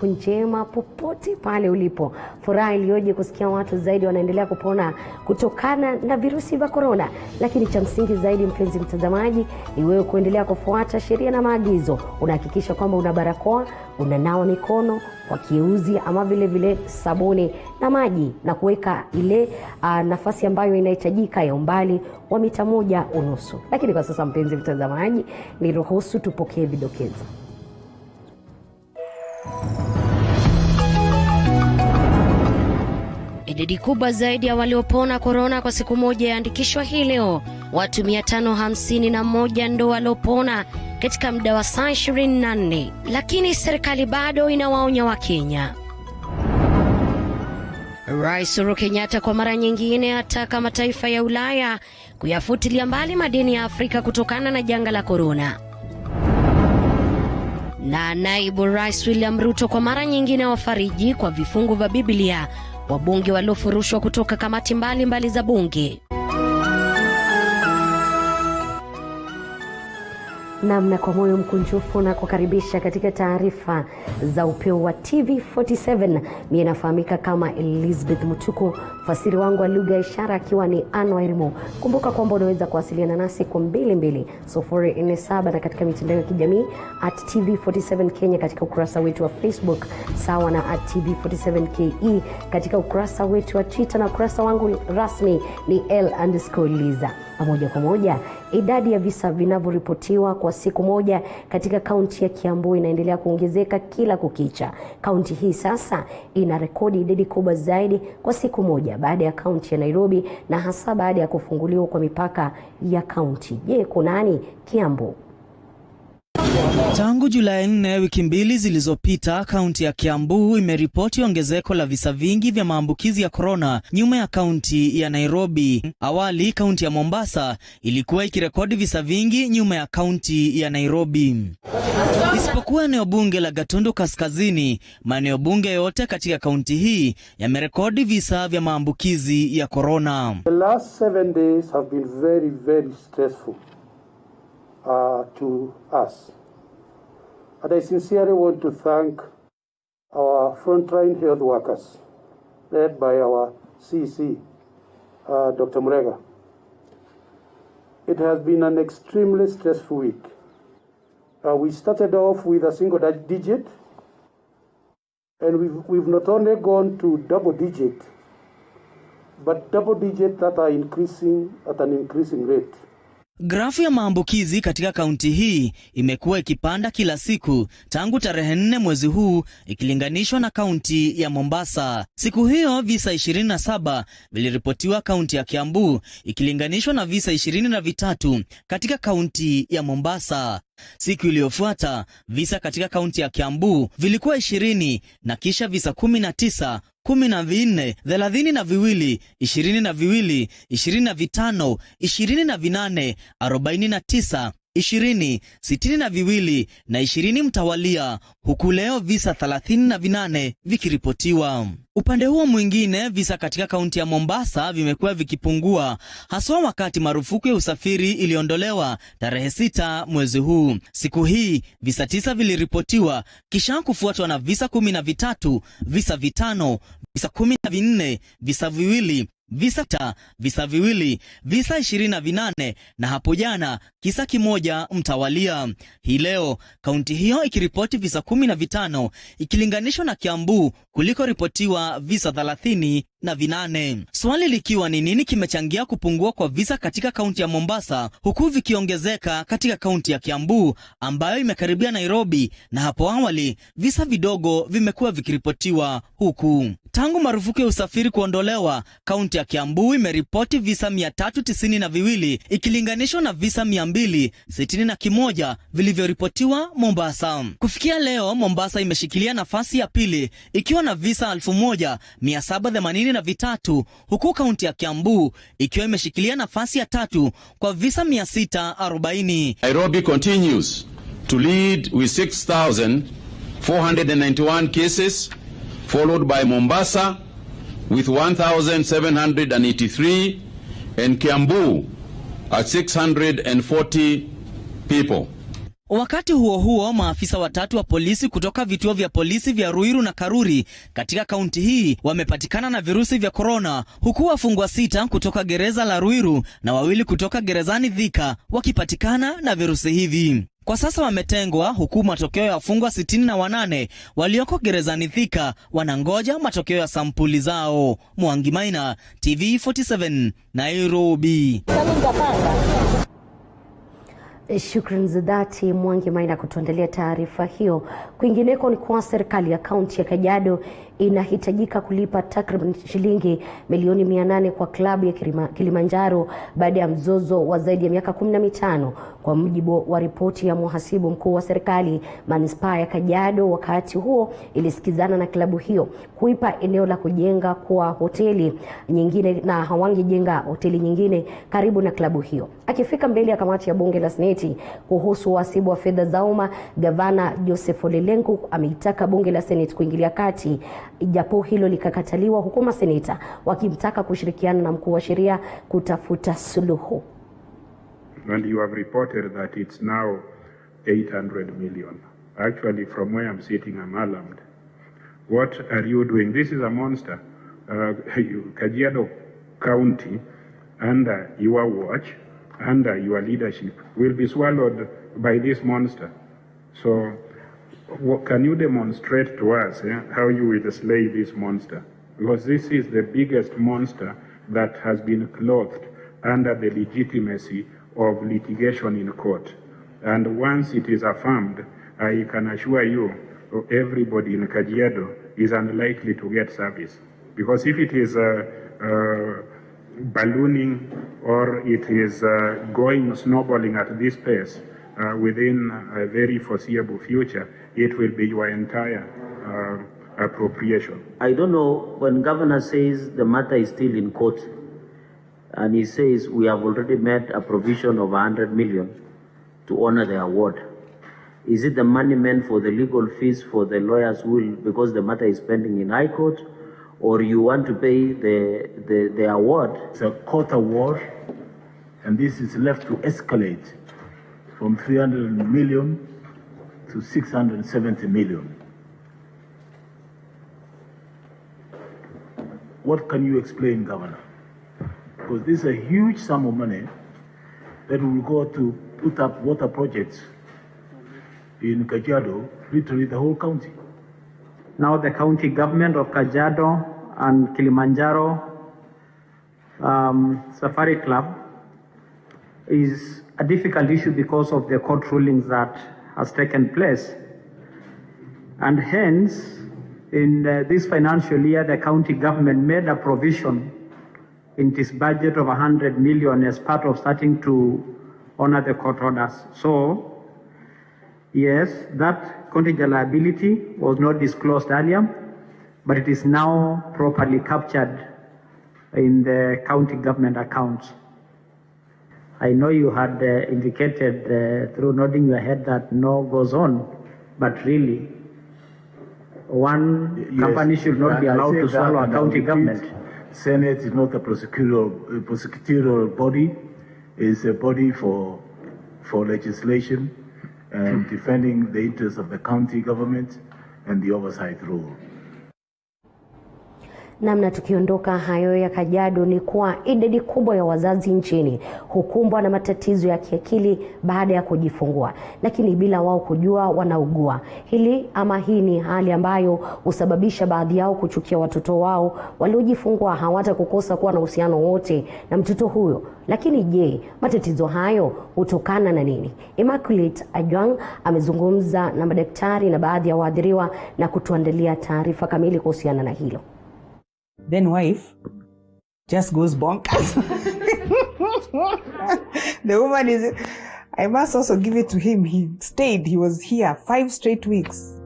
siku njema popote pale ulipo. Furaha iliyoje kusikia watu zaidi wanaendelea kupona kutokana na virusi vya corona. Lakini cha msingi zaidi, mpenzi mtazamaji, ni wewe kuendelea kufuata sheria na maagizo. Unahakikisha kwamba una barakoa, unanawa mikono kwa kiuzi ama vile vile sabuni na maji, na kuweka ile nafasi ambayo inahitajika ya umbali wa mita 1.5. Lakini kwa sasa, mpenzi mtazamaji, ni ruhusu tupokee vidokezo. Idadi kubwa zaidi ya waliopona corona kwa siku moja yaandikishwa hii leo. Watu 551 ndo waliopona katika muda wa saa 24. Lakini serikali bado inawaonya Wakenya. Rais Uhuru Kenyatta kwa mara nyingine ataka mataifa ya Ulaya kuyafutilia mbali madeni ya Afrika kutokana na janga la corona. Na naibu Rais William Ruto kwa mara nyingine wafariji kwa vifungu vya Biblia wabunge waliofurushwa kutoka kamati mbalimbali za bunge. Namna kwa moyo mkunjufu na kukaribisha katika taarifa za Upeo wa TV47. Mimi nafahamika kama Elizabeth Mutuku, fasiri wangu wa lugha ya ishara akiwa ni Anwairimo. Kumbuka kwamba unaweza kuwasiliana nasi kwa 22047 na katika mitandao ya kijamii @TV47 Kenya katika ukurasa wetu wa Facebook, sawa na @TV47KE katika ukurasa wetu wa Twitter, na ukurasa wangu rasmi ni L_Liza. Pamoja kwa moja, idadi ya visa vinavyoripotiwa kwa siku moja katika kaunti ya Kiambu inaendelea kuongezeka kila kukicha. Kaunti hii sasa ina rekodi idadi kubwa zaidi kwa siku moja baada ya kaunti ya Nairobi, na hasa baada ya kufunguliwa kwa mipaka ya kaunti. Je, kunani Kiambu? Tangu Julai 4 wiki mbili zilizopita, kaunti ya Kiambu imeripoti ongezeko la visa vingi vya maambukizi ya corona nyuma ya kaunti ya Nairobi. Awali kaunti ya Mombasa ilikuwa ikirekodi visa vingi nyuma ya kaunti ya Nairobi. Isipokuwa eneo bunge la Gatundu Kaskazini, maeneo bunge yote katika kaunti hii yamerekodi visa vya maambukizi ya corona. The last 7 days have been very, very stressful to us. And I sincerely want to thank our frontline health workers, led by our CC, Dr. Murega. It has been an extremely stressful week. We started off with a single digit, and we've not only gone to double digit, but double digit that are increasing at an increasing rate. Grafu ya maambukizi katika kaunti hii imekuwa ikipanda kila siku tangu tarehe 4 mwezi huu ikilinganishwa na kaunti ya Mombasa. Siku hiyo visa 27 viliripotiwa kaunti ya Kiambu ikilinganishwa na visa 23 katika kaunti ya Mombasa. Siku iliyofuata visa katika kaunti ya Kiambu vilikuwa 20 na kisha visa 19, 14, 32, 22, 25, 28, 49, 20, 62 na 20 mtawalia, huku leo visa 38 vikiripotiwa. Upande huo mwingine, visa katika kaunti ya Mombasa vimekuwa vikipungua, haswa wakati marufuku ya usafiri iliondolewa tarehe 6 mwezi huu. Siku hii visa 9 viliripotiwa, kisha kufuatwa na visa 13, visa 5, visa 14, visa 2, visa 6, visa 2, visa 28 na hapo jana kisa kimoja mtawalia. Hii leo kaunti hiyo ikiripoti visa 15 ikilinganishwa na Kiambu kuliko ripotiwa visa 38. Swali likiwa ni nini kimechangia kupungua kwa visa katika kaunti ya Mombasa huku vikiongezeka katika kaunti ya Kiambu ambayo imekaribia Nairobi, na hapo awali visa vidogo vimekuwa vikiripotiwa huku. Tangu marufuku ya usafiri kuondolewa, kaunti ya Kiambu imeripoti visa 392 ikilinganishwa na visa 261 vilivyoripotiwa Mombasa. Kufikia leo, Mombasa imeshikilia nafasi ya pili ikiwa na visa 1783, huku kaunti ya Kiambu ikiwa imeshikilia nafasi ya 3 kwa visa 640. Nairobi continues to lead with 6,491 cases, followed by Mombasa with 1,783 and Kiambu at 640 people. Wakati huo huo, maafisa watatu wa polisi kutoka vituo vya polisi vya Ruiru na Karuri katika kaunti hii wamepatikana na virusi vya korona, huku wafungwa 6 kutoka gereza la Ruiru na 2 kutoka gerezani Thika wakipatikana na virusi hivi. Kwa sasa wametengwa, huku matokeo ya wafungwa 68 walioko gerezani Thika wanangoja matokeo ya sampuli zao. Mwangi Maina, TV47, Nairobi. Shukrani za dhati Mwangi Maina kutuandalia taarifa hiyo. Kwingineko ni kwa serikali ya kaunti ya Kajiado inahitajika kulipa takriban shilingi milioni 800 kwa klabu ya Kilimanjaro baada ya mzozo wa zaidi ya miaka 15, kwa mujibu wa ripoti ya mhasibu mkuu wa serikali manispaa ya Kajiado. Wakati huo ilisikizana na klabu hiyo kuipa eneo la kujenga kwa hoteli nyingine na hawangejenga hoteli nyingine karibu na klabu hiyo. Akifika mbele ya kamati ya bunge la Seneti kuhusu wasibu wa fedha za umma, Gavana Joseph Olelenku ameitaka bunge la Seneti kuingilia kati, ijapo hilo likakataliwa, huku maseneta wakimtaka kushirikiana na mkuu wa sheria kutafuta suluhu. And you have reported that it's now 800 million. Actually, from where I'm sitting, I'm alarmed. What are you doing? This is a monster. Kajiado County, under your watch, under your leadership, will be swallowed by this monster. So, can you demonstrate to us how you will slay this monster? Because this is the biggest monster that has been clothed under the legitimacy of litigation in court. And once it is affirmed, I can assure you, everybody in Kajiado is unlikely to get service. Because if it is ballooning or it is going snowballing at this pace, within a very foreseeable future, it will be your entire appropriation. I don't know, when governor says the matter is still in court, and he says we have already made a provision of 100 million to honor the award. Is it the money meant for the legal fees for the lawyers because the matter is pending in High Court, or you want to pay the award? It's a court award, and this is left to escalate from 300 million to 670 million. What can you explain, Governor? Because this is a huge sum of money that will go to put up water projects in Kajiado, literally the whole county. Now the county government of Kajiado and Kilimanjaro Safari Club is a difficult issue because of the court rulings that has taken place. And hence, in this financial year, the county government made a provision in this budget of 100 million as part of starting to honor the court orders. So, yes, that contingent liability was not disclosed earlier, but it is now properly captured in the county government accounts. I know you had indicated through nodding your head that no goes on, but really, one company should not be allowed to swallow a county government. Senate is not a prosecutorial body. It's a body for legislation and defending the interests of the county government and the oversight role. Namna tukiondoka hayo ya Kajiado ni kuwa idadi kubwa ya wazazi nchini hukumbwa na matatizo ya kiakili baada ya kujifungua, lakini bila wao kujua wanaugua. Hii ni hali ambayo husababisha baadhi yao kuchukia watoto wao waliojifungua, hawata kukosa kuwa na uhusiano wote na mtoto huyo. Lakini je, matatizo hayo hutokana na nini? Immaculate Ajwang amezungumza na madaktari na baadhi ya waathiriwa na kutuandalia taarifa kamili kuhusiana na hilo. Then wife just goes bonkers. The woman is, I must also give it to him. He stayed, he was here 5 straight weeks.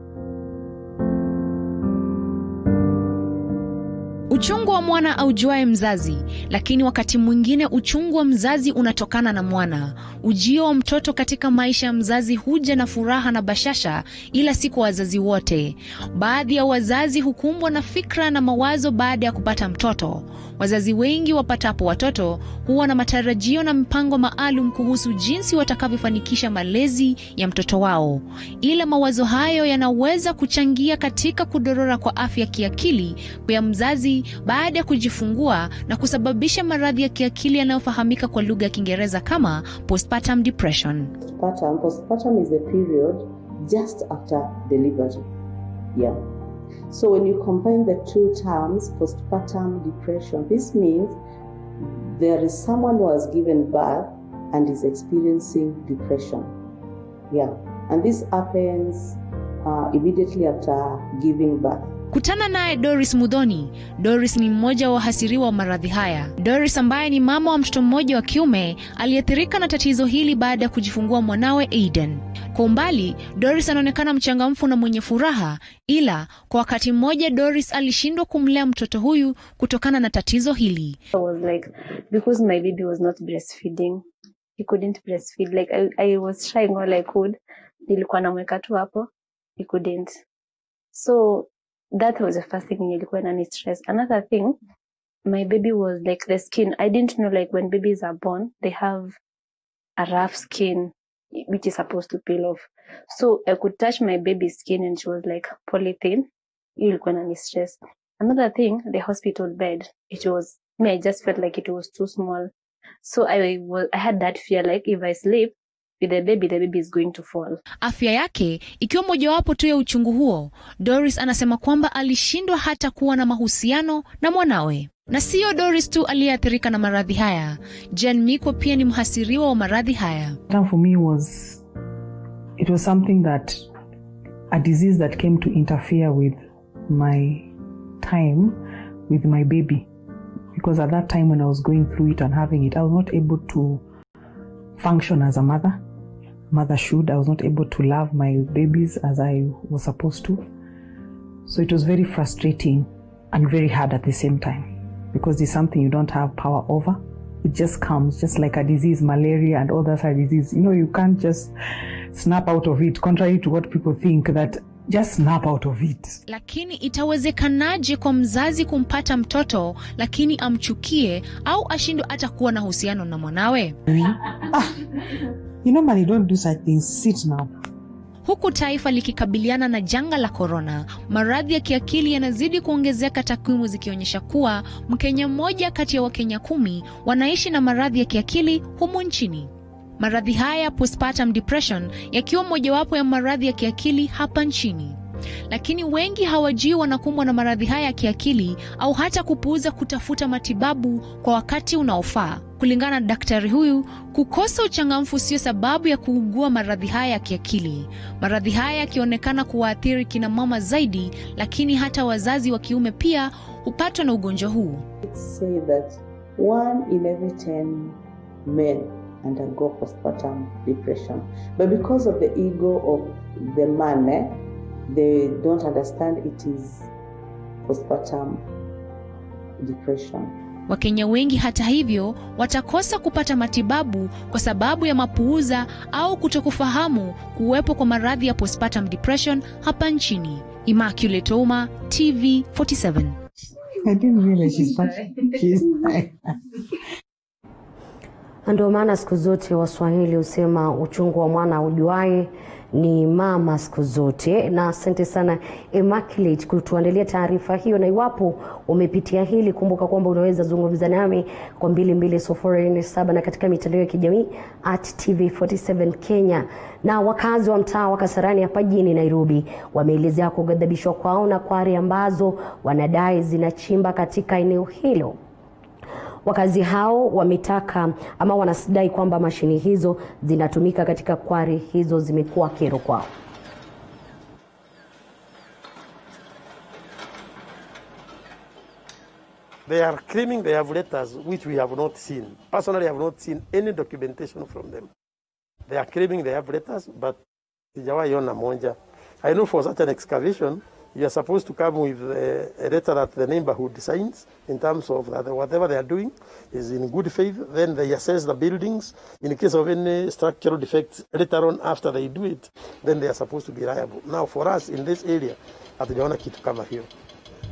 uchungu wa mwana aujuae mzazi, lakini wakati mwingine uchungu wa mzazi unatokana na mwana. Ujio wa mtoto katika maisha ya mzazi huja na furaha na bashasha, ila si kwa wazazi wote. Baadhi ya wazazi hukumbwa na fikra na mawazo baada ya kupata mtoto. Wazazi wengi wapatapo watoto huwa na matarajio na mpango maalum kuhusu jinsi watakavyofanikisha malezi ya mtoto wao. Ila mawazo hayo yanaweza kuchangia katika kudorora kwa afya ya kiakili ya mzazi baada ya kujifungua na kusababisha maradhi ya kiakili yanayofahamika kwa lugha ya Kiingereza kama postpartum depression. Postpartum is the period just after delivery. Yeah. So when you combine the two terms, postpartum depression, this means there is someone who has given birth and is experiencing depression. Yeah. And this happens immediately after giving birth. Kutana naye Doris Mudhoni. Doris ni mmoja wa wahasiriwa wa maradhi haya. Doris ambaye ni mama wa mtoto mmoja wa kiume aliathirika na tatizo hili baada ya kujifungua mwanawe Aiden. Kwa umbali, Doris anaonekana mchangamfu na mwenye furaha, ila kwa wakati mmoja Doris alishindwa kumlea mtoto huyu kutokana na tatizo hili. I was like, because my baby was not breastfeeding. He couldn't breastfeed. Like I was trying all I could. Nilikuwa namweka tu hapo. He couldn't. So that was the first thing nilikuwa na stress. Another thing, my baby was like the skin. I didn't know like when babies are born, they have a rough skin which is supposed to peel off. So I could touch my baby's skin and she was like polythene. Ilikuwa na stress. Another thing, the hospital bed. I just felt like it was too small. So I had that fear like if I sleep with the baby is going to fall. Afya yake ikiwa mojawapo tu ya uchungu huo, Doris anasema kwamba alishindwa hata kuwa na mahusiano na mwanawe. Na sio Doris tu aliyeathirika na maradhi haya. Jen Mikwa pia ni mhasiriwa wa maradhi haya. For me it was something that a disease that came to interfere with my time with my baby, because at that time when I was going through it and having it, I was not able to function as a mother should. I was not able to love my babies as I was supposed to. So it was very frustrating and very hard at the same time, because it's something you don't have power over. It just comes, just like a disease, malaria and others are disease. You can't just snap out of it, contrary to what people think, that just snap out of it. Lakini itawezekanaje kwa mzazi kumpata mtoto lakini amchukie au ashindwe hata kuwa na uhusiano na mwanawe? You normally don't do such things. Sit now. Huku taifa likikabiliana na janga la corona, maradhi ya kiakili yanazidi kuongezeka, takwimu zikionyesha kuwa Mkenya mmoja kati ya Wakenya 10 wanaishi na maradhi ya kiakili humu nchini. Maradhi haya postpartum depression yakiwa mojawapo ya maradhi ya kiakili hapa nchini. Lakini wengi hawajui wanakumbwa na maradhi haya ya kiakili au hata kupuuza kutafuta matibabu kwa wakati unaofaa. Kulingana na daktari huyu, kukosa uchangamfu sio sababu ya kuugua maradhi haya ya kiakili. Maradhi haya yakionekana kuwaathiri kina mama zaidi, lakini hata wazazi wa kiume pia hupatwa na ugonjwa huu. Say that 1 in every 10 men undergo postpartum depression. But because of the ego of the man, they don't understand it is postpartum depression. Wakenya wengi hata hivyo watakosa kupata matibabu kwa sababu ya mapuuza au kutokufahamu kuwepo kwa maradhi ya postpartum depression hapa nchini. Immaculate Oma, TV47. I didn't realize she's Ndio maana siku zote Waswahili husema uchungu wa mwana ujuaye ni mama siku zote. Na asante sana Immaculate kutuandalia taarifa hiyo, na iwapo umepitia hili, kumbuka kwamba unaweza zungumza nami kwa 22047 na katika mitandao ya kijamii @TV47 Kenya. Na wakazi wa mtaa wa Kasarani hapa jijini Nairobi wameelezea kughadhabishwa kwao na kwari ambazo wanadai zinachimba katika eneo hilo. Wakazi hao wametaka ama wanasidai kwamba mashini hizo zinatumika katika kwari hizo zimekuwa kero kwao. They are claiming they have letters which we have not seen. Personally, I have not seen any documentation from them. They are claiming they have letters, but sijawahi ona moja. I know for such an excavation, You are supposed to come with a letter that the neighborhood signs in terms of that whatever they are doing is in good faith. Then they assess the buildings. In case of any structural defects later on after they do it, then they are supposed to be liable. Now for us in this area, hatujaona kitu kama hiyo.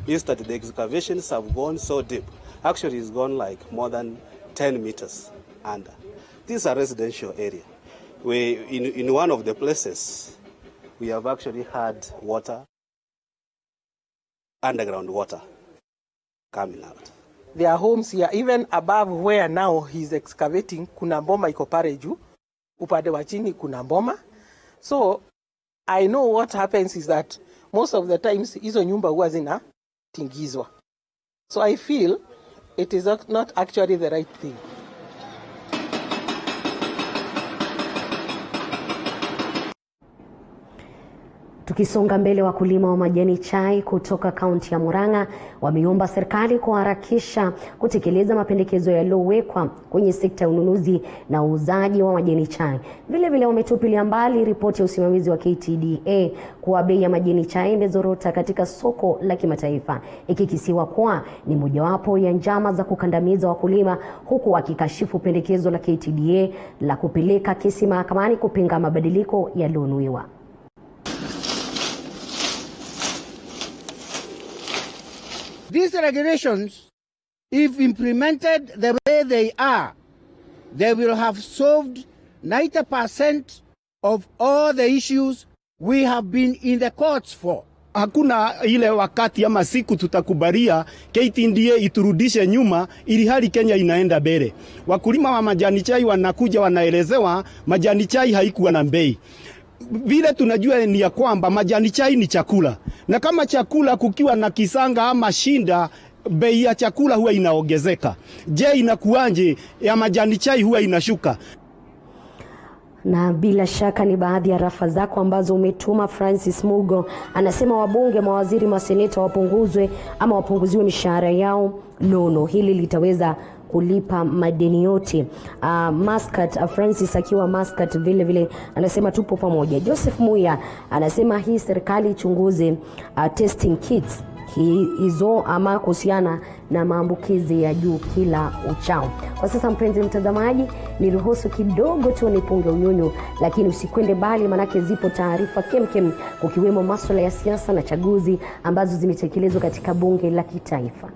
Is that the excavations have gone so deep. Actually, it's gone like more than 10 meters under. This is a residential area. In one of the places, we have actually had water, underground water coming out. There are homes here, even above where now he's excavating, kuna mboma iko pale juu, upande wa chini kuna mboma. So I know what happens is that most of the times hizo nyumba huwa zinatingizwa. So I feel it is not actually the right thing. Tukisonga mbele, wakulima wa majani chai kutoka kaunti ya Murang'a wameomba serikali kuharakisha kutekeleza mapendekezo yaliyowekwa kwenye sekta ya ununuzi na uuzaji wa majani chai. Vile vile wametupilia mbali ripoti ya usimamizi wa KTDA kuwa bei ya majani chai imezorota katika soko la kimataifa, ikikisiwa kuwa ni mojawapo ya njama za kukandamiza wakulima, huku wakikashifu pendekezo la KTDA la kupeleka kesi mahakamani kupinga mabadiliko yaliyonuiwa. These regulations, if implemented the way they are, they will have solved 90% of all the issues we have been in the courts for. Hakuna ile wakati ama siku tutakubalia KTDA iturudishe nyuma ili hali Kenya inaenda mbele. Wakulima wa majani chai wanakuja wanaelezewa majani chai haikuwa na bei. Vile tunajua ni ya kwamba majani chai ni chakula. Na kama chakula kukiwa na kisanga ama shinda, bei ya chakula huwa inaongezeka. Je, inakuanje ya majani chai huwa inashuka? Na bila shaka ni baadhi ya rafa zako ambazo umetuma. Francis Mugo anasema wabunge, mawaziri, maseneta wapunguzwe ama wapunguziwe mishahara yao. Nono, hili litaweza kulipa madeni yote. Muscat, Francis akiwa Muscat vile vile anasema tupo pamoja. Joseph Muya anasema hii serikali ichunguze testing kits hizo ama kuhusiana na maambukizi ya juu kila uchao. Kwa sasa mpenzi mtazamaji, niruhusu kidogo tu nipunge unyonyo, lakini usikwende mbali, manake zipo taarifa kemkem kukiwemo masuala ya siasa na chaguzi ambazo zimetekelezwa katika bunge la kitaifa.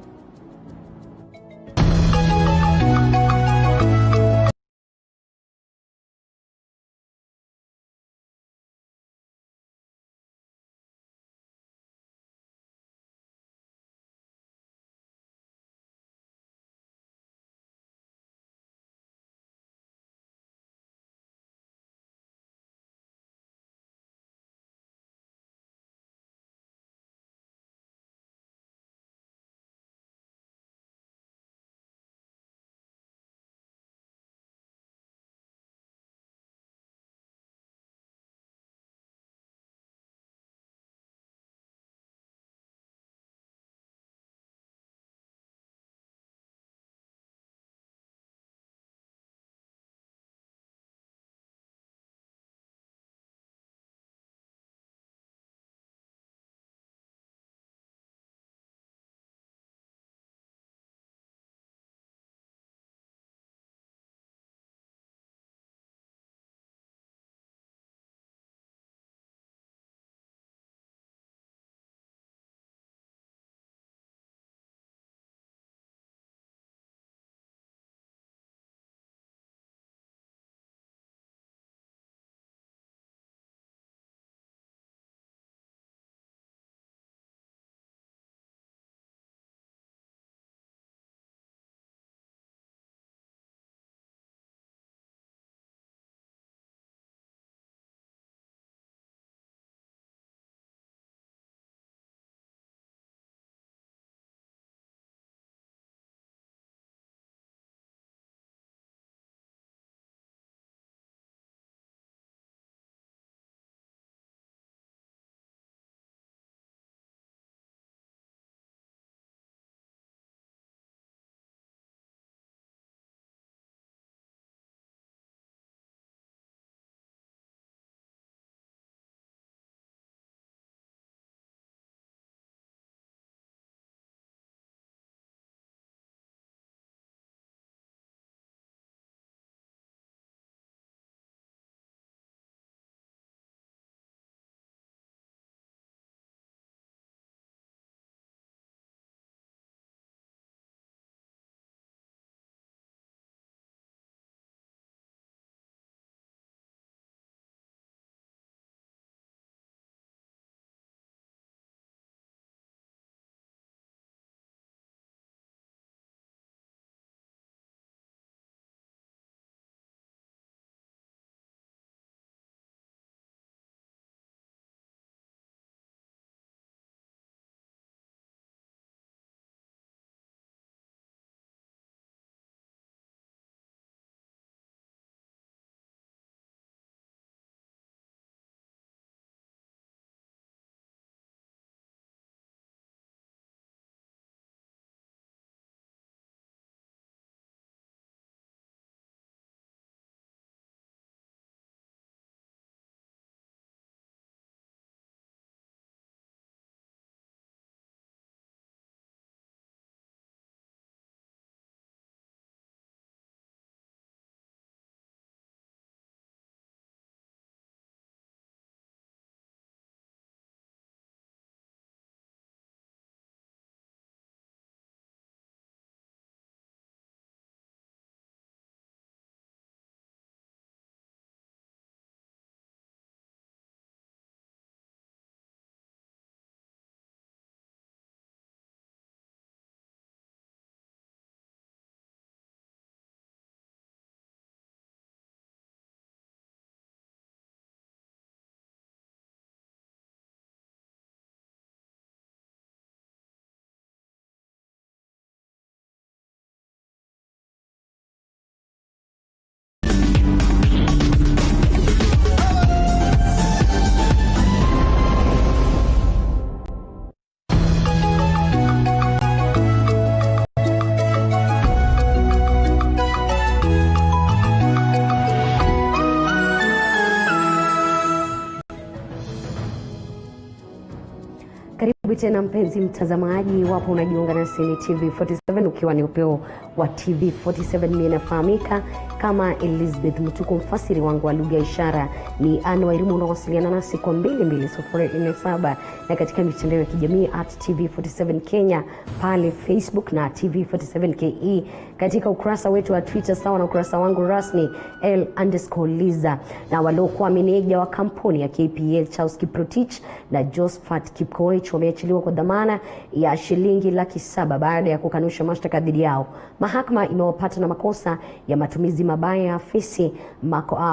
Tena mpenzi mtazamaji, wapo unajiunga na Sini TV47 ukiwa ni Upeo wa TV47. Mimi nafahamika kama Elizabeth Mutuku, mfasiri wangu wa lugha ya ishara ni Anwairumu. Unawasiliana nasi kwa 22047 na katika mitandao ya kijamii @TV47 Kenya pale Facebook na TV47 KE, katika ukurasa wetu wa Twitter sawa na ukurasa wangu rasmi L_Liza. Na waliokuwa meneja wa kampuni ya KPL Charles Kiprotich na Josephat Kipkoech wameachiliwa kwa dhamana ya shilingi 700,000 baada ya kukanusha mashtaka dhidi yao. Mahakama imewapata na makosa ya matumizi mabaya ya afisi,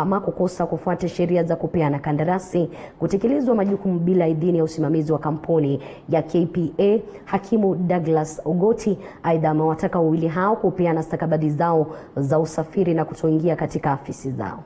makosa kufuata sheria za kupeana kandarasi, kutekelezwa majukumu bila idhini ya usimamizi wa kampuni ya KPA. Hakimu Douglas Ogoti aidha amewataka wawili hao kupeana stakabadhi zao za usafiri na kutoingia katika afisi zao.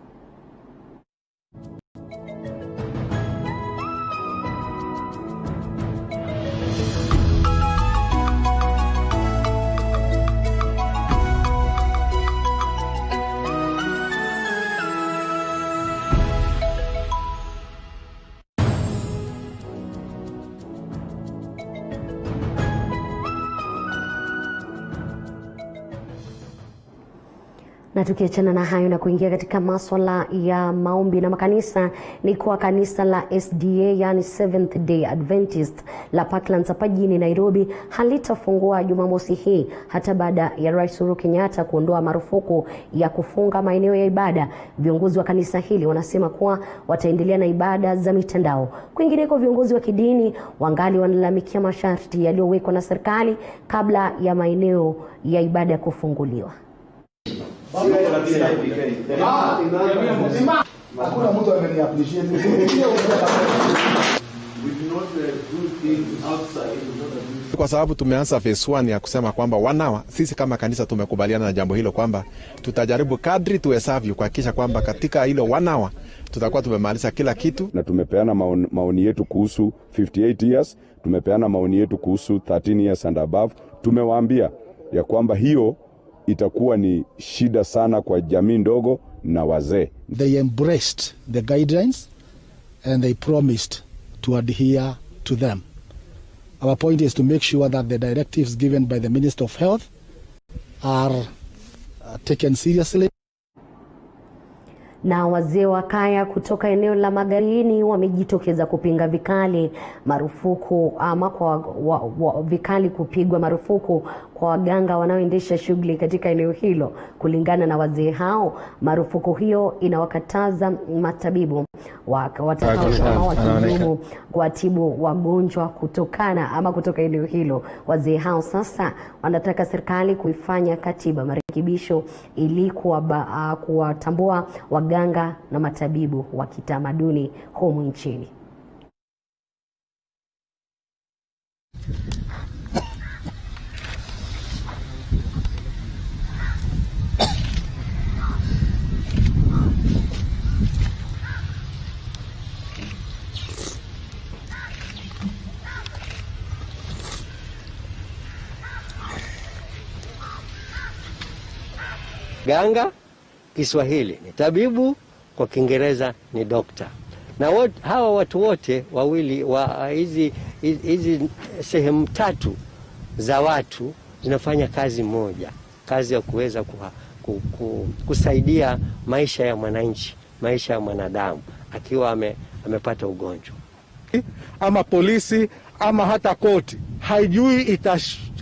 Na tukiachana na hayo na kuingia katika masuala ya maombi na makanisa, ni kwa kanisa la SDA yani Seventh Day Adventist la Parklands hapa jijini Nairobi halitafungua Jumamosi hii hata baada ya Rais Uhuru Kenyatta kuondoa marufuku ya kufunga maeneo ya ibada. Viongozi wa kanisa hili wanasema kuwa wataendelea na ibada za mitandao. Kwingineko, viongozi wa kidini wangali wanalalamikia masharti yaliyowekwa na serikali kabla ya maeneo ya ibada kufunguliwa. Kwa sababu tumeanza phase 1 ya kusema kwamba wanawa, sisi kama kanisa tumekubaliana na jambo hilo kwamba tutajaribu kadri tuwezavyo kuhakikisha kwamba katika hilo wanawa tutakuwa tumemaliza kila kitu. Na tumepeana maoni yetu kuhusu 58 years, tumepeana maoni yetu kuhusu 13 years and above. Tumewaambia ya kwamba hiyo itakuwa ni shida sana kwa jamii ndogo na wazee. They embraced the guidelines and they promised to adhere to them. Our point is to make sure that the directives given by the Minister of Health are taken seriously. Na wazee wa kaya kutoka eneo la Magarini wamejitokeza kupinga vikali marufuku vikali kupigwa marufuku kwa waganga wanaoendesha shughuli katika eneo hilo. Kulingana na wazee hao, marufuku hiyo inawakataza matabibu wakidumu kuwatibu wagonjwa kutoka eneo hilo. Wazee hao sasa wanataka serikali kuifanya katiba marekebisho ili kuwatambua waganga na matabibu wa kitamaduni humu nchini. Ganga Kiswahili ni tabibu, kwa Kiingereza ni doctor. Na hawa watu wote wawili wa hizi sehemu tatu za watu zinafanya kazi moja, kazi ya kuweza kusaidia maisha ya mwananchi, maisha ya mwanadamu akiwa amepata ugonjwa. Ama polisi ama hata koti haijui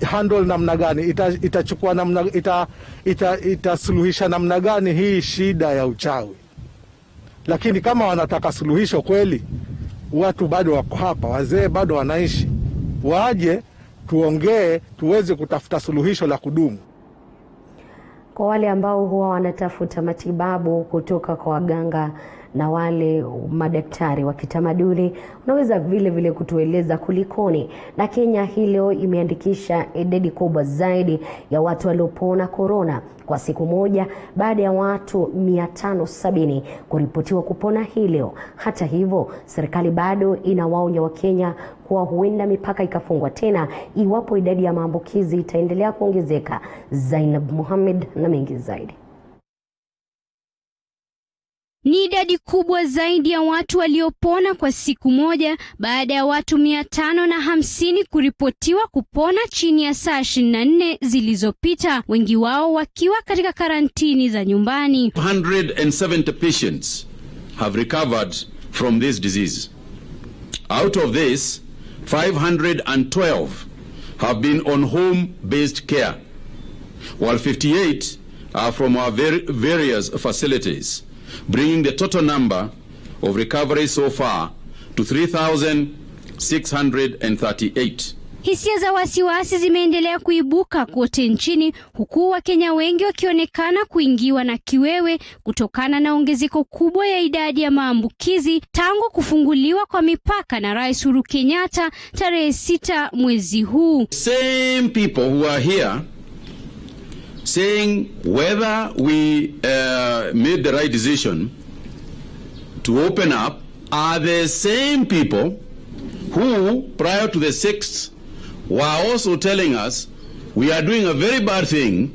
handle namna gani, itachukua namna, itasuluhisha namna gani hii shida ya uchawi. Lakini kama wanataka suluhisho kweli, watu bado wako hapa, wazee bado wanaishi, waje tuongee, tuweze kutafuta suluhisho la kudumu. Kwa wale ambao huwa wanatafuta matibabu kutoka kwa waganga na wale madaktari wa kitamaduni, unaweza vile kutueleza kulikoni? Na Kenya hii leo imeandikisha idadi kubwa zaidi ya watu waliopona corona kwa siku moja baada ya watu 570 kuripotiwa kupona hii leo. Hata hivyo, serikali bado inawaonya Wakenya kuwa huenda mipaka ikafungwa tena iwapo idadi ya maambukizi itaendelea kuongezeka. Zainab Mohamed na mengi zaidi. Ni idadi kubwa zaidi ya watu waliopona kwa siku moja baada ya watu 550 kuripotiwa kupona chini ya saa 24 zilizopita, wengi wao wakiwa katika karantini za nyumbani. 170 patients have recovered from this disease. Out of this, 512 have been on home-based care, while 58 are from our various facilities, bringing the total number of recoveries so far to 3,638. Hisia za wasiwasi zimeendelea kuibuka kote nchini, huku Wakenya wengi wakionekana kuingiwa na kiwewe kutokana na ongezeko kubwa ya idadi ya maambukizi tangu kufunguliwa kwa mipaka na Rais Uhuru Kenyatta tarehe 6 mwezi huu. Same people who are here saying whether we made the right decision to open up are the same people who, prior to the 6th, were also telling us we are doing a very bad thing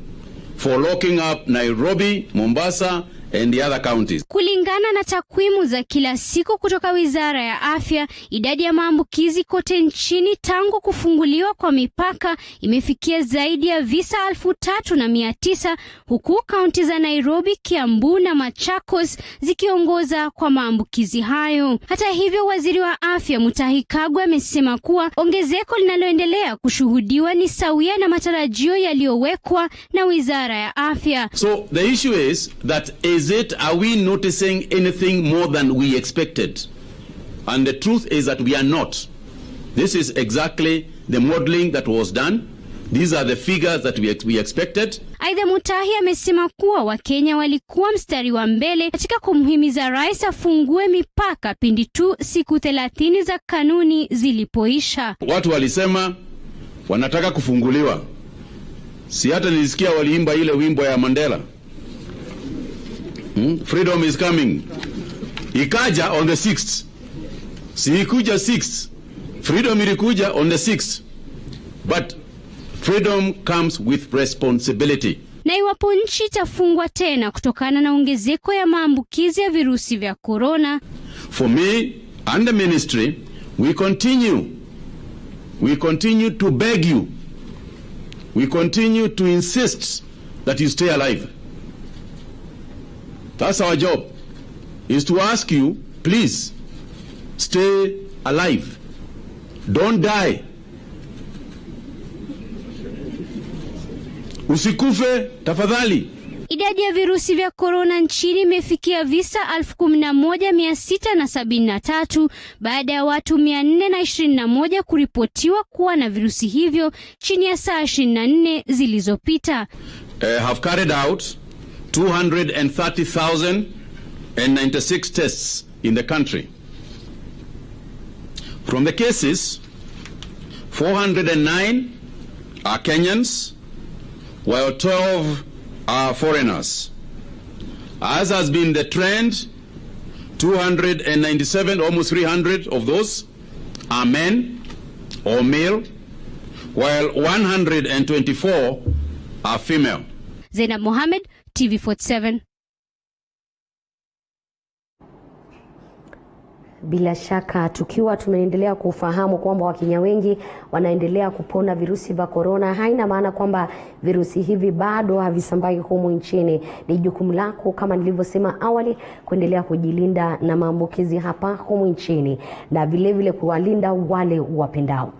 for locking up Nairobi, Mombasa, and the other counties. Kulingana na takwimu za kila siku kutoka Wizara ya Afya, idadi ya maambukizi kote nchini tangu kufunguliwa kwa mipaka imefikia zaidi ya visa 3,900, huku kaunti za Nairobi, Kiambu na Machakos zikiongoza kwa maambukizi hayo. Hata hivyo, Waziri wa Afya Mutahi Kagwe amesema kuwa ongezeko linaloendelea kushuhudiwa ni sawia na matarajio yaliyowekwa na Wizara ya Afya. So the issue is that are we noticing anything more than we expected? And the truth is that we are not. This is exactly the modeling that was done. These are the figures that we expected. Aidha, Mutahi amesema kuwa Wakenya walikuwa mstari wa mbele katika kumhimiza rais afungue mipaka pindi tu siku 30 za kanuni zilipoisha. Watu walisema wanataka kufunguliwa. Si hata nilisikia waliimba ile wimbo ya Mandela. Freedom is coming. Ikaja on the 6th. Si ikuja 6th. Freedom ilikuja on the 6th. But freedom comes with responsibility. Na iwapo nchi itafungwa tena kutokana na ongezeko ya maambukizi ya virusi vya corona, for me and the ministry, we continue to beg you. We continue to insist that you stay alive. That's our job, is to ask you, please, stay alive. Don't die. Usikufe, tafadhali. Idadi ya virusi vya corona nchini imefikia visa 11,673 baada ya watu 421 kuripotiwa kuwa na virusi hivyo chini ya saa 24 zilizopita. Have carried out 230,096 tests in the country. From the cases, 409 are Kenyans, while 12 are foreigners. As has been the trend, 297, almost 300 of those are men or male, while 124 are female. Zainab Mohamed, TV47. Bila shaka tukiwa tunaendelea kufahamu kwamba Wakenya wengi wanaendelea kupona virusi vya corona, haina maana kwamba virusi hivi bado havisambai humu nchini. Ni jukumu lako, kama nilivyosema awali, kuendelea kujilinda na maambukizi hapa humu nchini na vile vile kuwalinda wale wapendao.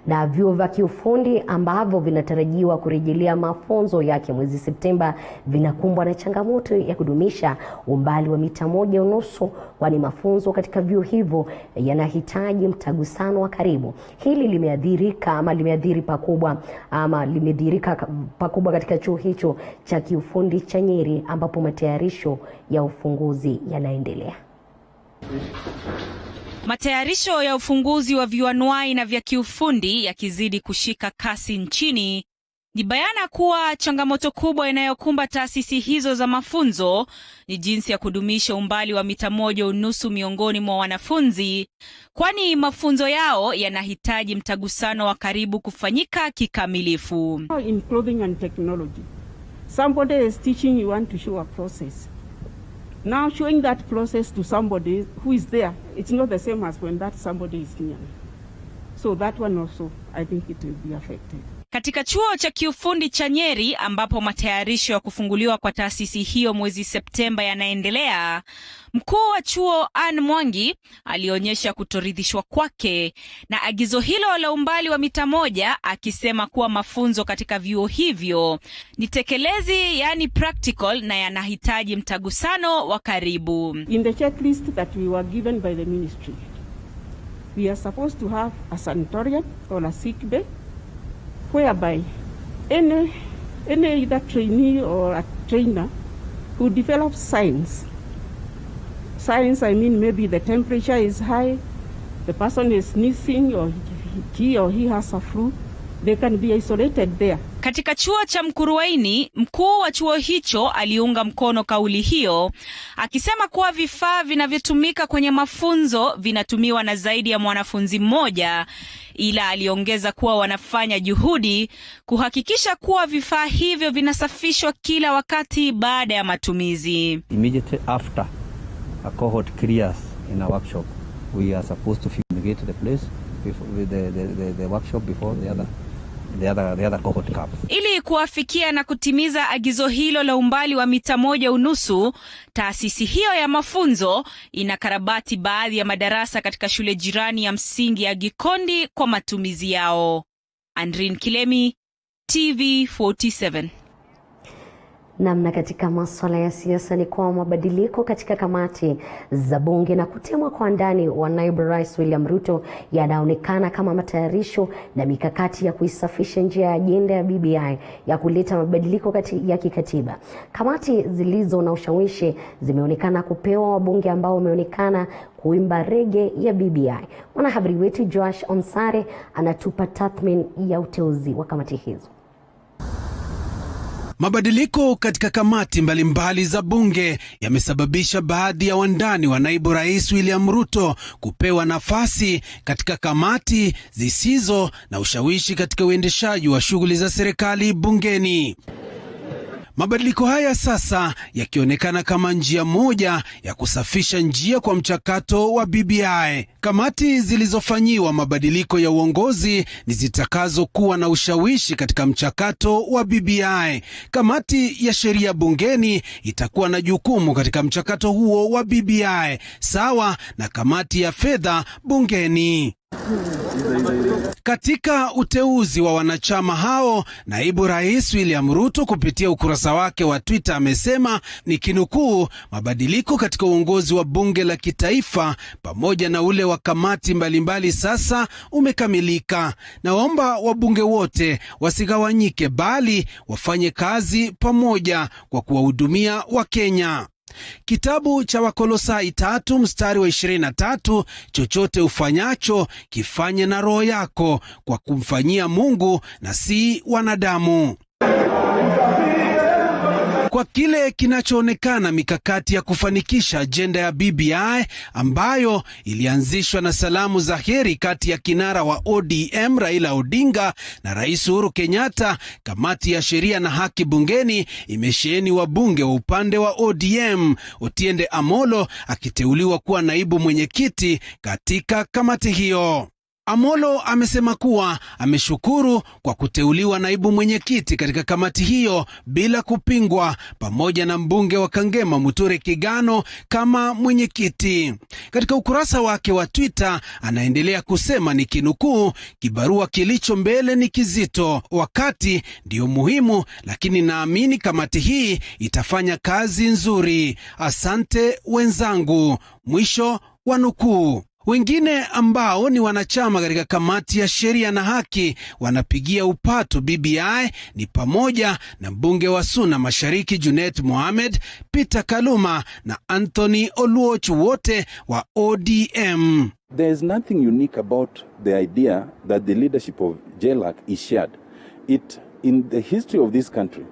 Na vyuo vya kiufundi ambavyo vinatarajiwa kurejelea mafunzo yake mwezi Septemba vinakumbwa na changamoto ya kudumisha umbali wa mita 1.5, kwani mafunzo katika vyuo hivyo yanahitaji mtagusano wa karibu. Hili limeadhiri pakubwa katika chuo hicho cha kiufundi cha Nyeri, ambapo matayarisho ya ufunguzi yanaendelea. Matayarisho ya ufunguzi wa viwandani na vya kiufundi yakizidi kushika kasi nchini, ni bayana kuwa changamoto kubwa inayokumba taasisi hizo za mafunzo ni jinsi ya kudumisha umbali wa mita 1.5 miongoni mwa wanafunzi, kwani mafunzo yao yanahitaji mtagusano wa karibu kufanyika kikamilifu. In clothing and technology, somebody is teaching you want to show a process. Now showing that process to somebody who is there, it's not the same as when that somebody is near. So that one also, I think it will be affected. Katika chuo cha kiufundi cha Nyeri ambapo matayarisho ya kufunguliwa kwa taasisi hiyo mwezi Septemba yanaendelea, mkuu wa chuo Ann Mwangi alionyesha kutoridhishwa kwake na agizo hilo la umbali wa mita 1, akisema kuwa mafunzo katika vyuo hivyo ni tekelezi, yani practical, na yanahitaji mtagusano wa karibu. In the checklist that we were given by the ministry, we are supposed to have a sanatorium or a sick bay whereby any either trainee or a trainer who develops science, I mean maybe the temperature is high, the person is sneezing, or he has a flu, they can be isolated there. Katika chuo cha Mkuruaini, mkuu wa chuo hicho aliunga mkono kauli hiyo, akisema kuwa vifaa vinavyotumika kwenye mafunzo vinatumiwa na zaidi ya mwanafunzi mmoja, ila aliongeza kuwa wanafanya juhudi kuhakikisha kuwa vifaa hivyo vinasafishwa kila wakati baada ya matumizi. Immediately after a cohort clears in a workshop, we are supposed to fumigate the place with the workshop before the other cohort comes. Ili kuafikia na kutimiza agizo hilo la umbali wa mita 1.5, taasisi hiyo ya mafunzo inakarabati baadhi ya madarasa katika shule jirani ya msingi ya Gikondi kwa matumizi yao. Andrin Kilemi, TV47. Namna katika masuala ya siasa ni kwa mabadiliko katika kamati za bunge na kutemwa kwa ndani wa naibu rais William Ruto yanaonekana kama matayarisho na mikakati ya kuisafisha njia ya ajenda ya BBI ya kuleta mabadiliko ya kikatiba. Kamati zilizo na ushawishi zimeonekana kupewa wabunge ambao wameonekana kuimba rege ya BBI. Mwanahabari wetu Josh Onsare anatupa tathmini ya uteuzi wa kamati hizo. Mabadiliko katika kamati mbalimbali za bunge yamesababisha baadhi ya wandani wa naibu rais William Ruto kupewa nafasi katika kamati zisizo na ushawishi katika uendeshaji wa shughuli za serikali bungeni. Mabadiliko haya sasa yakionekana kama njia moja ya kusafisha njia kwa mchakato wa BBI. Kamati zilizofanyiwa mabadiliko ya uongozi ni zitakazokuwa na ushawishi katika mchakato wa BBI. Kamati ya sheria bungeni itakuwa na jukumu katika mchakato huo wa BBI, sawa na kamati ya fedha bungeni. Katika uteuzi wa wanachama hao, naibu rais William Ruto kupitia ukurasa wake wa Twitter amesema, nikinukuu, mabadiliko katika uongozi wa bunge la kitaifa pamoja na ule wa kamati mbalimbali sasa umekamilika. Naomba wabunge wote wasigawanyike bali wafanye kazi pamoja kwa kuwahudumia Wakenya. Kitabu cha Wakolosai 3 mstari wa 23, chochote ufanyacho kifanye na roho yako kwa kumfanyia Mungu na si wanadamu. Kwa kile kinachoonekana mikakati ya kufanikisha ajenda ya BBI ambayo ilianzishwa na salamu za heri kati ya kinara wa ODM Raila Odinga na Rais Uhuru Kenyatta, kamati ya sheria na haki bungeni imesheheni wabunge wa upande wa ODM, Otiende Amolo akiteuliwa kuwa naibu mwenyekiti katika kamati hiyo. Amolo amesema kuwa ameshukuru kwa kuteuliwa naibu mwenyekiti katika kamati hiyo bila kupingwa, pamoja na mbunge wa Kangema Muthure Kigano kama mwenyekiti. Katika ukurasa wake wa Twitter anaendelea kusema, nikinukuu, kibarua kilicho mbele ni kizito, wakati ndio muhimu, lakini naamini kamati hii itafanya kazi nzuri. Asante wenzangu. Mwisho wa nukuu. Wengine ambao ni wanachama katika kamati ya sheria na haki wanapigia upatu BBI ni pamoja na mbunge wa Suna Mashariki Junet Mohamed, Peter Kaluma na Anthony Oluoch, wote wa ODM. There is nothing unique about the idea that the leadership of JLAC is shared. In the history of this country,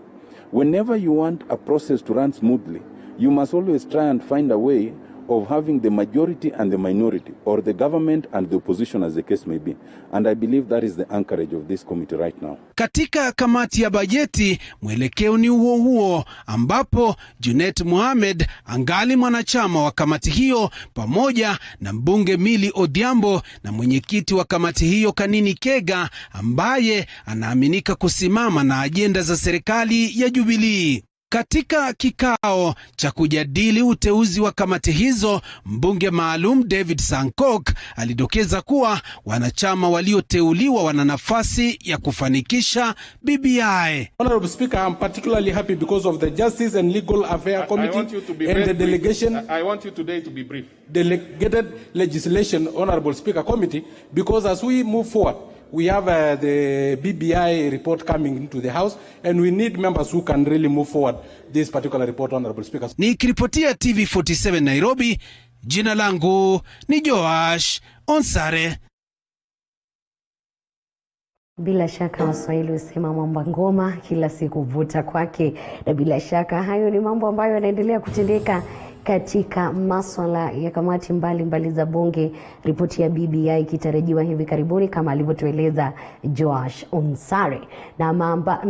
whenever you want a process to run smoothly, you must always try and find a way of having the majority and the minority, or the government and the opposition as the case may be. And I believe that is the anchorage of this committee right now. Katika kamati ya bajeti, mwelekeo ni huo ambapo Junet Mohamed angali mwanachama wa kamati hiyo pamoja na mbunge Mili Odhiambo na mwenyekiti wa kamati hiyo Kanini Kega ambaye anaaminika kusimama na ajenda za serikali ya Jubilee. Katika kikao cha kujadili uteuzi wa kamati hizo, mbunge maalum David Sankok alidokeza kuwa wanachama walioteuliwa wana nafasi ya kufanikisha BBI. Honorable Speaker, I'm particularly happy because of the Justice and Legal Affairs Committee and the delegation. I want you today to be brief. Delegated Legislation, Honorable Speaker Committee, because as we move forward, we have the BBI report coming into the House, and we need members who can really move forward this particular report, Honorable Speaker. Nikiripotia TV47 Nairobi, jina langu ni Joash Onsare. Bila shaka Waswahili husema mwamba ngoma kila siku vuta kwake, na bila shaka hayo ni mambo ambayo yanaendelea kutendeka katika masuala ya kamati mbalimbali za bunge. Ripoti ya BBI ikitarajiwa hivi karibuni kama alivyotueleza Joash Onsare, na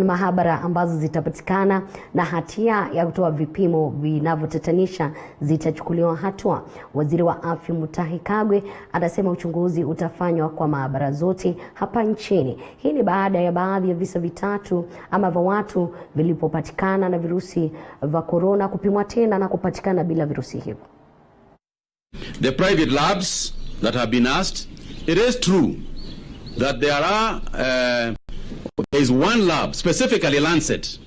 mahabara ambazo zitapatikana na hatia ya kutoa vipimo vinavyotatanisha zitachukuliwa hatua. Waziri wa Afya Mutahi Kagwe anasema uchunguzi utafanywa kwa mahabara zote hapa nchini. Hii ni baada ya baadhi ya visa vitatu ama vya watu vilipopatikana na virusi vya corona kupimwa tena na kupatikana bila virusi hivyo. The private labs that have been asked, it is true that there is one lab, specifically Lancet,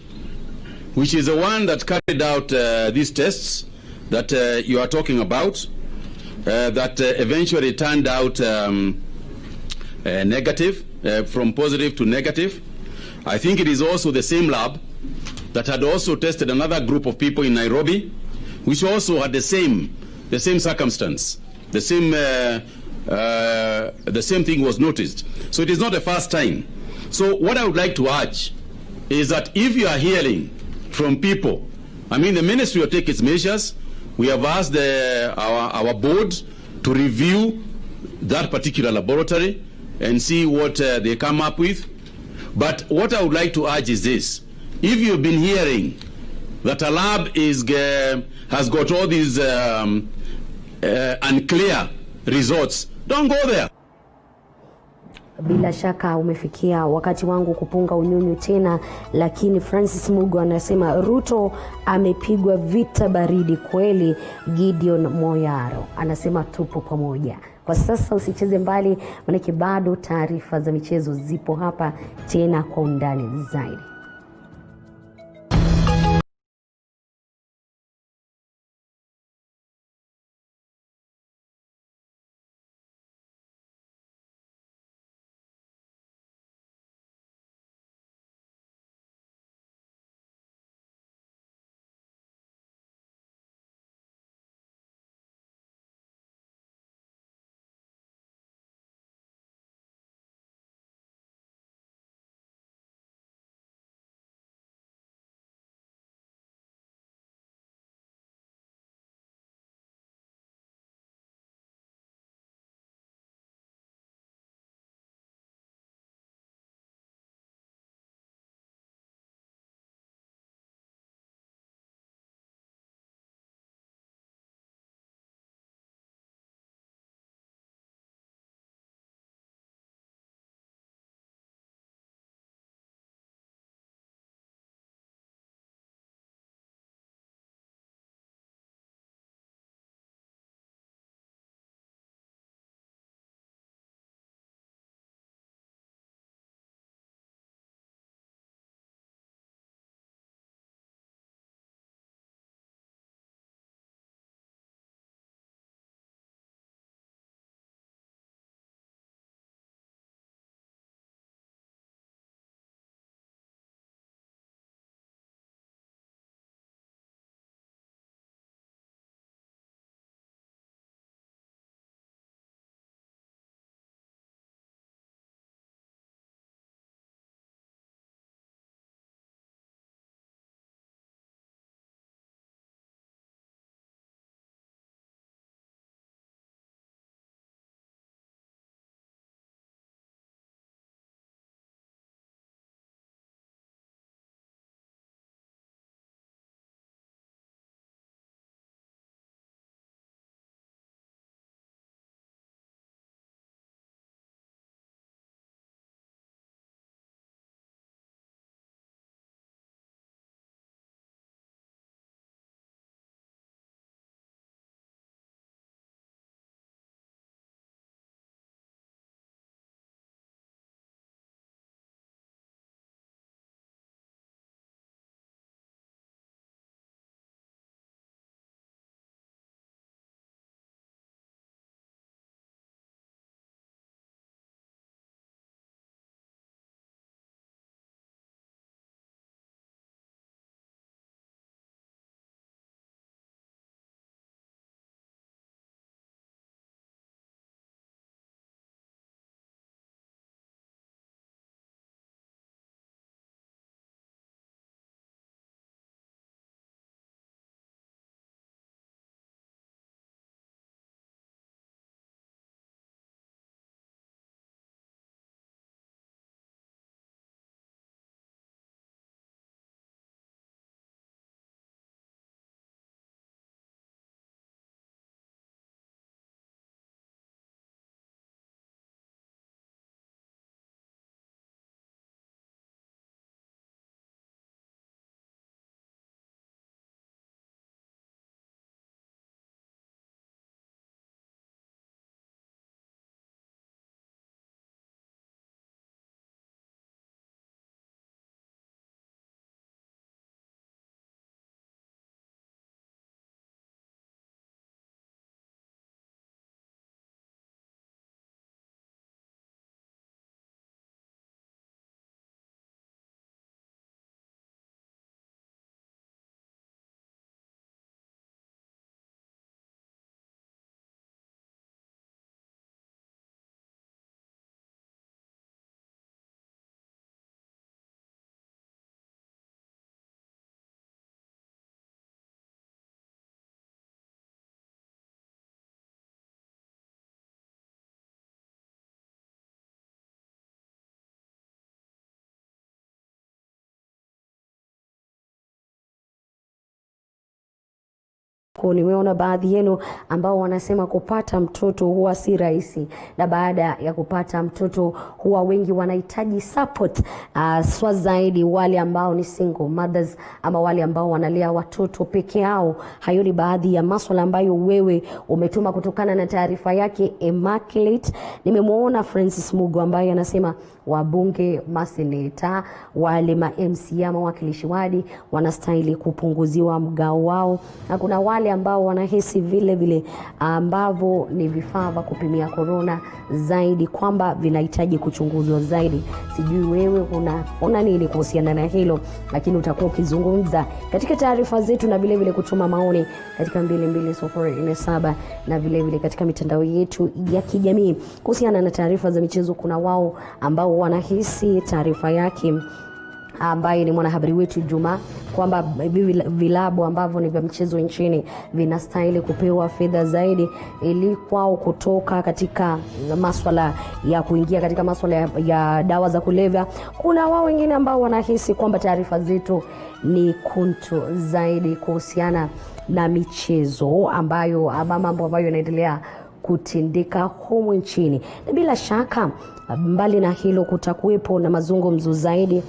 which is the one that carried out these tests that you are talking about, that eventually turned out negative, from positive to negative. I think it is also the same lab that had also tested another group of people in Nairobi, which also had the same circumstance, the same thing was noticed. So it is not the first time. So what I would like to urge is that if you are hearing from people, I mean the ministry will take its measures. We have asked our board to review that particular laboratory and see what they come up with. But what I would like to urge is this: if you've been hearing that a lab has got all these unclear results, don't go there. Bila shaka umefikia wakati wangu kupunga unyunyu tena, lakini Francis Mugo anasema Ruto amepigwa vita baridi kweli. Gideon Moyaro anasema tupo pamoja. Kwa sasa usicheze mbali, maana bado taarifa za michezo zipo hapa tena kwa undani zaidi. Nimeona baadhi yenu ambao wanasema kupata mtoto huwa si rahisi, na baada ya kupata mtoto huwa wengi wanahitaji support swa zaidi wale ambao ni single mothers ama wale ambao wanalea watoto peke yao. Hayo ni baadhi ya masuala ambayo wewe umetuma kutokana na taarifa yake Immaculate. Nimemuona Francis Mugo ambaye anasema wabunge, maseneta, wale ma MC ama wakilishi wadi wanastahili kupunguziwa mgao wao, na kuna wale ambao wanahisi vile ambavyo ni vifaa vya kupimia corona zaidi kwamba vinahitaji kuchunguzwa zaidi. Sijui wewe una nini kuhusiana na hilo, lakini utakuwa ukizungumza katika taarifa zetu na vile kutuma maoni katika 22047 na vile katika mitandao yetu ya kijamii kuhusiana na taarifa za michezo. Kuna wao ambao wanahisi taarifa yake ambaye ni mwanahabari wetu Juma kwamba vilabu ambavyo ni vya mchezo nchini vinastahili kupewa fedha zaidi ili kwao kutoka katika masuala ya kuingia katika masuala ya dawa za kulevya. Kuna wao wengine ambao wanahisi kwamba taarifa zetu ni kuntu zaidi kuhusiana na michezo ambayo mambo ambayo yanaendelea kutindika humu nchini. Na bila shaka mbali na hilo kutakuwepo na mazungumzo zaidi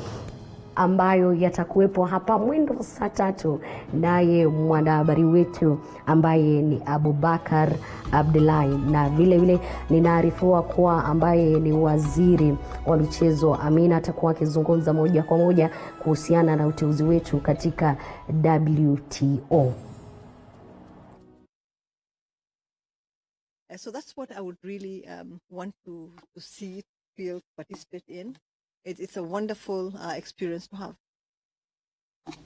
ambayo yatakuwepo hapa mwendo saa 3 naye mwanahabari wetu ambaye ni Abubakar Abdullahi, na vile ninaarifiwa kuwa ambaye ni waziri wa michezo Amina atakuwa akizungumza moja kwa moja kuhusiana na uteuzi wetu katika WTO. So that's what I would really want to see, feel, participate in. It's a wonderful experience to have.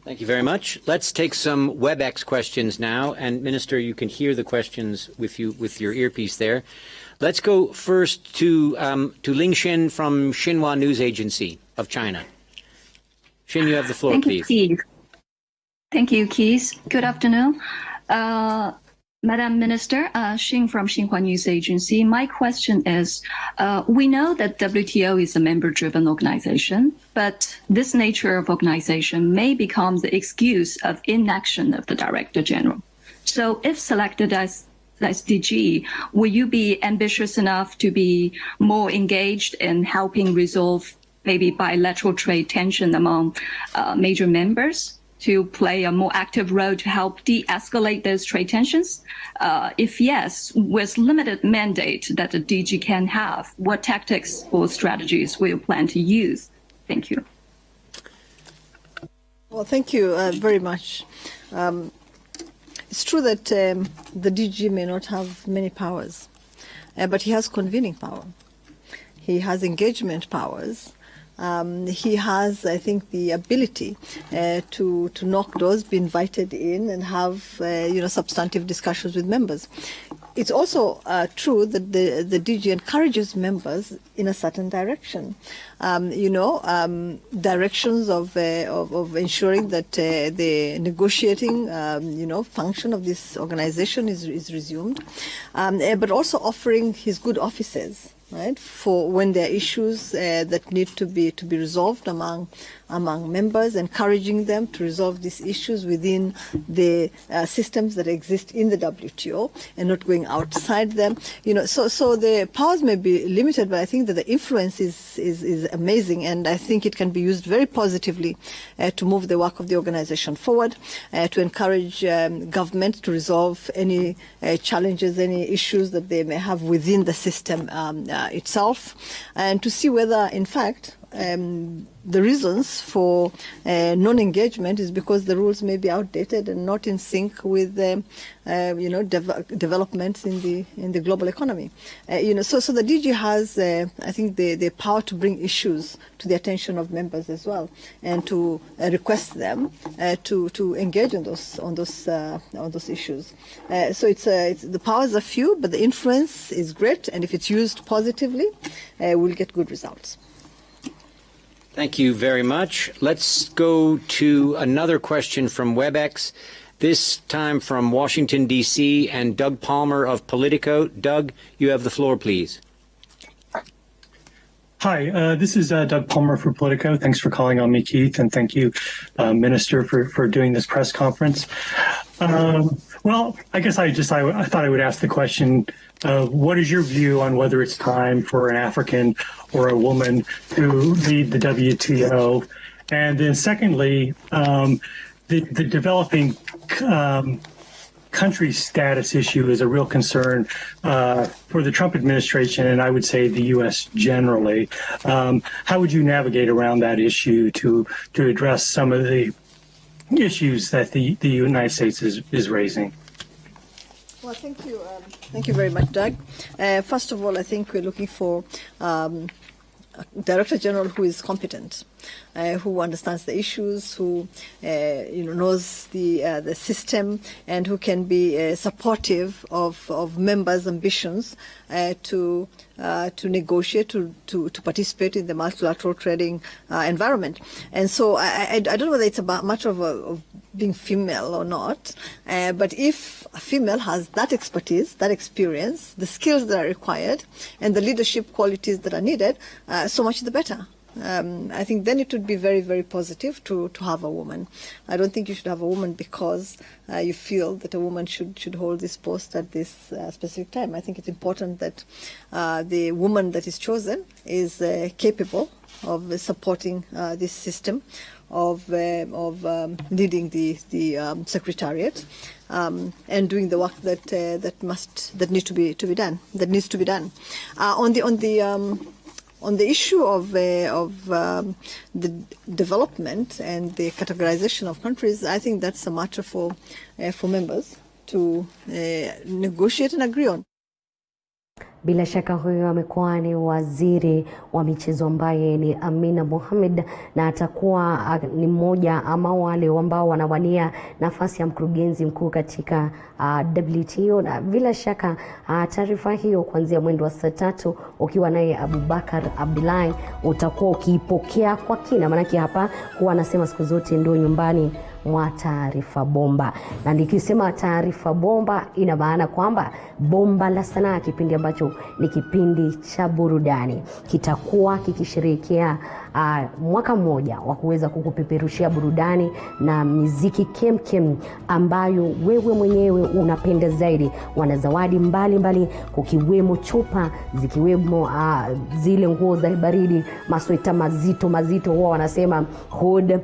Thank you very much. Let's take some WebEx questions now. And Minister, you can hear the questions with your earpiece there. Let's go first to Ling Xin from Xinhua News Agency of China. Xin, you have the floor, please. Thank you, Keith. Good afternoon. Madam Minister, Xin from Xinhua News Agency. My question is, we know that WTO is a member-driven organization, but this nature of organization may become the excuse of inaction of the Director General. So if selected as DG, will you be ambitious enough to be more engaged in helping resolve maybe bilateral trade tension among major members, to play a more active role to help de-escalate those trade tensions? If yes, with limited mandate that the DG can have, what tactics or strategies will you plan to use? Thank you. Well, thank you very much. It's true that the DG may not have many powers, but he has convening power. He has engagement powers. He has, I think, the ability to knock doors, be invited in, and have substantive discussions with members. It's also true that the DG encourages members in a certain direction. Directions of ensuring that the negotiating function of this organization is resumed, but also offering his good offices, right, for when there are issues that need to be resolved among members, encouraging them to resolve these issues within the systems that exist in the WTO and not going outside them. So the powers may be limited, but I think that the influence is amazing, and I think it can be used very positively to move the work of the organization forward, to encourage government to resolve any challenges, any issues that they may have within the system itself, and to see whether, in fact, the reasons for non-engagement is because the rules may be outdated and not in sync with developments in the global economy. So the DG has, I think, the power to bring issues to the attention of members as well, and to request them to engage on those issues. So it's the powers are few, but the influence is great, and if it's used positively, we'll get good results. Thank you very much. Let's go to another question from WebEx, this time from Washington, D.C., and Doug Palmer of Politico. Doug, you have the floor, please. Hi, this is Doug Palmer for Politico. Thanks for calling on me, Keith, and thank you, Minister, for doing this press conference. Well, I guess I thought I would ask the question, what is your view on whether it's time for an African or a woman to lead the WTO? And then secondly, the developing country status issue is a real concern for the Trump administration, and I would say the U.S. generally. How would you navigate around that issue to address some of the issues that the United States is raising? Well, thank you. Thank you very much, Doug. First of all, I think we're looking for a Director General who is competent, who understands the issues, who knows the system, and who can be supportive of members' ambitions to negotiate, to participate in the multilateral trading environment. And so I don't know whether it's about much of being female or not, but if a female has that expertise, that experience, the skills that are required, and the leadership qualities that are needed, so much the better. I think then it would be very, very positive to have a woman. I don't think you should have a woman because you feel that a woman should hold this post at this specific time. I think it's important that the woman that is chosen is capable of supporting this system, of leading the secretariat, and doing the work that needs to be done. On the issue of the development and the categorization of countries, I think that's a matter for members to negotiate and agree on. Bila shaka huyo amekuwa ni waziri wa michezo ambaye ni Amina Mohamed, na atakuwa ni mmoja ama wale ambao wanawania nafasi ya mkurugenzi mkuu katika WTO. Na bila shaka taarifa hiyo kuanzia mwendo wa saa 3 ukiwa naye Abubakar Abdullahi utakuwa ukiipokea kwa kina, maana hapa huwa anasema siku zote ndio nyumbani mwa taarifa bomba. Na nikisema taarifa bomba ina maana kwamba bomba la sanaa, kipindi ambacho ni kipindi cha burudani, kitakuwa kikisherehekea mwaka mmoja wa kuweza kukupeperushia burudani na muziki kemkem ambayo wewe mwenyewe unapenda zaidi. Wana zawadi mbalimbali, kukiwemo chupa, zikiwemo zile nguo za baridi, masweta mazito huwa wanasema hood.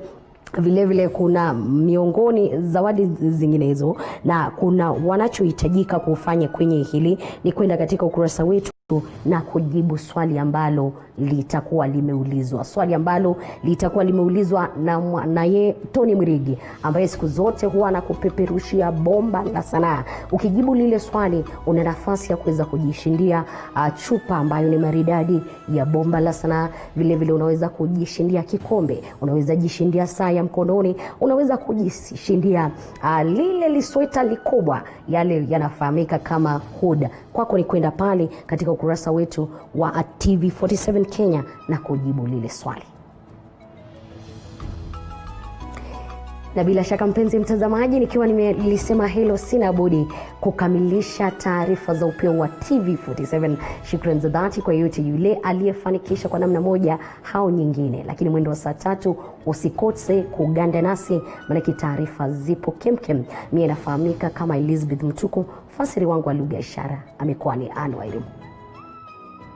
Vile vile kuna miongoni zawadi zinginezo, na kuna wanachohitajika kufanya kwenye hili ni kwenda katika ukurasa wetu na kujibu swali ambalo litakuwa limeulizwa. Swali ambalo litakuwa limeulizwa na ye Tony Mwirigi, ambaye siku zote huwa anakupeperushia bomba la sanaa. Ukijibu lile swali una nafasi ya kuweza kujishindia chupa ambayo ni maridadi ya bomba la sanaa. Vile vile unaweza kujishindia kikombe, unaweza jishindia saa ya mkononi, unaweza kujishindia lile lisweta likubwa, yale yanafahamika kama hood. Kwako ni kwenda pale katika ukurasa wetu wa TV47 Kenya na kujibu lile swali. Na bila shaka mpenzi mtazamaji, nikiwa nimelisema hilo, sina budi kukamilisha taarifa za upeo wa TV47. Shukrani za dhati kwa yote yule aliyefanikisha kwa namna moja au nyingine. Lakini mwendo wa saa 3 usikose kuganda nasi, maana taarifa zipo kemkem. Mimi nafahamika kama Elizabeth Mtuko, fasiri wangu wa lugha ishara amekuwa ni Anwar.